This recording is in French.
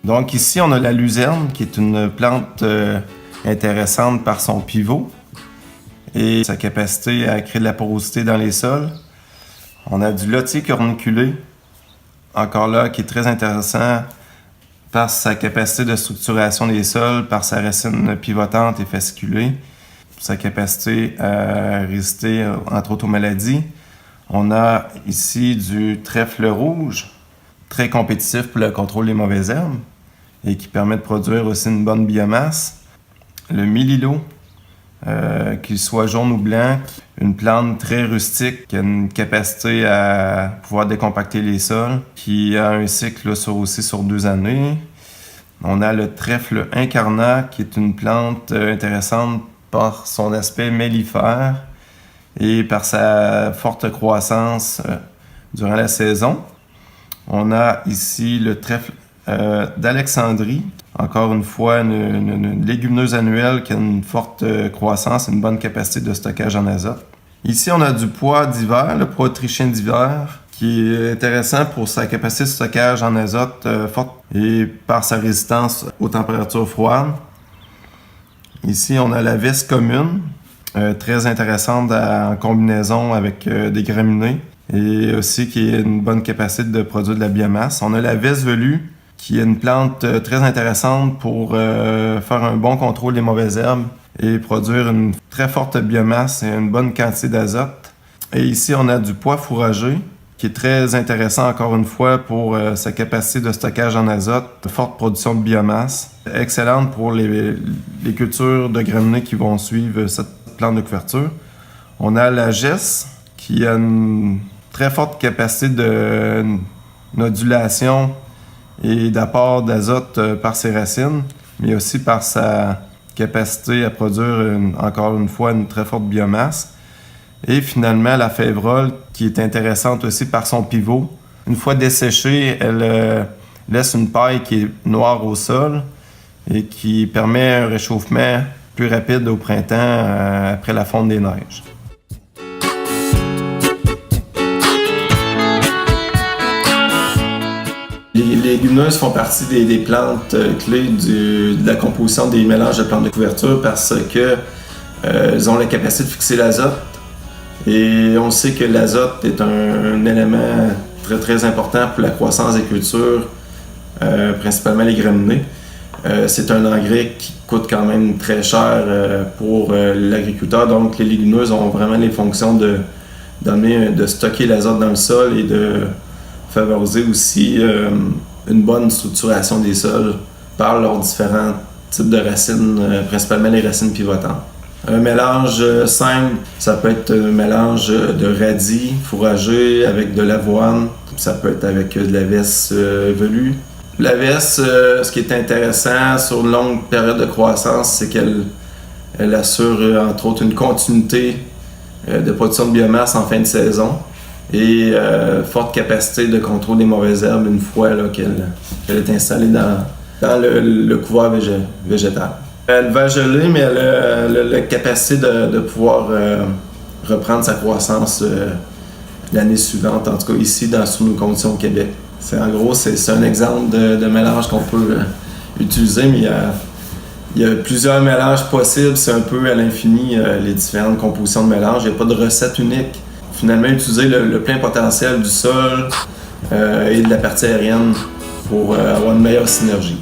Donc ici, on a la luzerne, qui est une plante intéressante par son pivot et sa capacité à créer de la porosité dans les sols. On a du lotier corniculé, encore là, qui est très intéressant par sa capacité de structuration des sols, par sa racine pivotante et fasciculée, sa capacité à résister, entre autres, aux maladies. On a ici du trèfle rouge, très compétitif pour le contrôle des mauvaises herbes et qui permet de produire aussi une bonne biomasse. Le mélilo, qu'il soit jaune ou blanc, une plante très rustique qui a une capacité à pouvoir décompacter les sols, qui a un cycle là, aussi sur 2 années. On a le trèfle incarnat, qui est une plante intéressante par son aspect mellifère et par sa forte croissance durant la saison. On a ici le trèfle d'Alexandrie, encore une fois une légumineuse annuelle qui a une forte croissance et une bonne capacité de stockage en azote. Ici, on a du pois d'hiver, le pois autrichien d'hiver, qui est intéressant pour sa capacité de stockage en azote forte et par sa résistance aux températures froides. Ici, on a la veste commune, très intéressante en combinaison avec des graminées et aussi qui a une bonne capacité de produire de la biomasse. On a la veste velue, qui est une plante très intéressante pour faire un bon contrôle des mauvaises herbes et produire une très forte biomasse et une bonne quantité d'azote. Et ici, on a du pois fourragé, qui est très intéressant encore une fois pour sa capacité de stockage en azote, forte production de biomasse, excellente pour les cultures de graminées qui vont suivre cette plante de couverture. On a la gesse, qui a une très forte capacité de nodulation et d'apport d'azote par ses racines, mais aussi par sa capacité à produire, encore une fois, une très forte biomasse. Et finalement, la févrole, qui est intéressante aussi par son pivot. Une fois desséchée, elle laisse une paille qui est noire au sol et qui permet un réchauffement plus rapide au printemps après la fonte des neiges. Les légumineuses font partie des plantes clés de la composition des mélanges de plantes de couverture parce qu'elles ont la capacité de fixer l'azote. Et on sait que l'azote est un élément très très important pour la croissance des cultures, principalement les graminées. C'est un engrais qui coûte quand même très cher pour l'agriculteur, donc les légumineuses ont vraiment les fonctions de stocker l'azote dans le sol et de favoriser aussi une bonne structuration des sols par leurs différents types de racines, principalement les racines pivotantes. Un mélange simple, ça peut être un mélange de radis fourragé avec de l'avoine, ça peut être avec de la veste velue. La veste, ce qui est intéressant sur une longue période de croissance, c'est qu'elle assure entre autres une continuité de production de biomasse en fin de saison et forte capacité de contrôle des mauvaises herbes une fois là, qu'elle est installée dans le couvert végétal. Elle va geler, mais elle a la capacité de pouvoir reprendre sa croissance l'année suivante, en tout cas ici sous nos conditions au Québec. C'est un exemple de mélange qu'on peut utiliser, mais il y a plusieurs mélanges possibles, c'est un peu à l'infini les différentes compositions de mélange. Il n'y a pas de recette unique. Finalement, utiliser le plein potentiel du sol et de la partie aérienne pour avoir une meilleure synergie.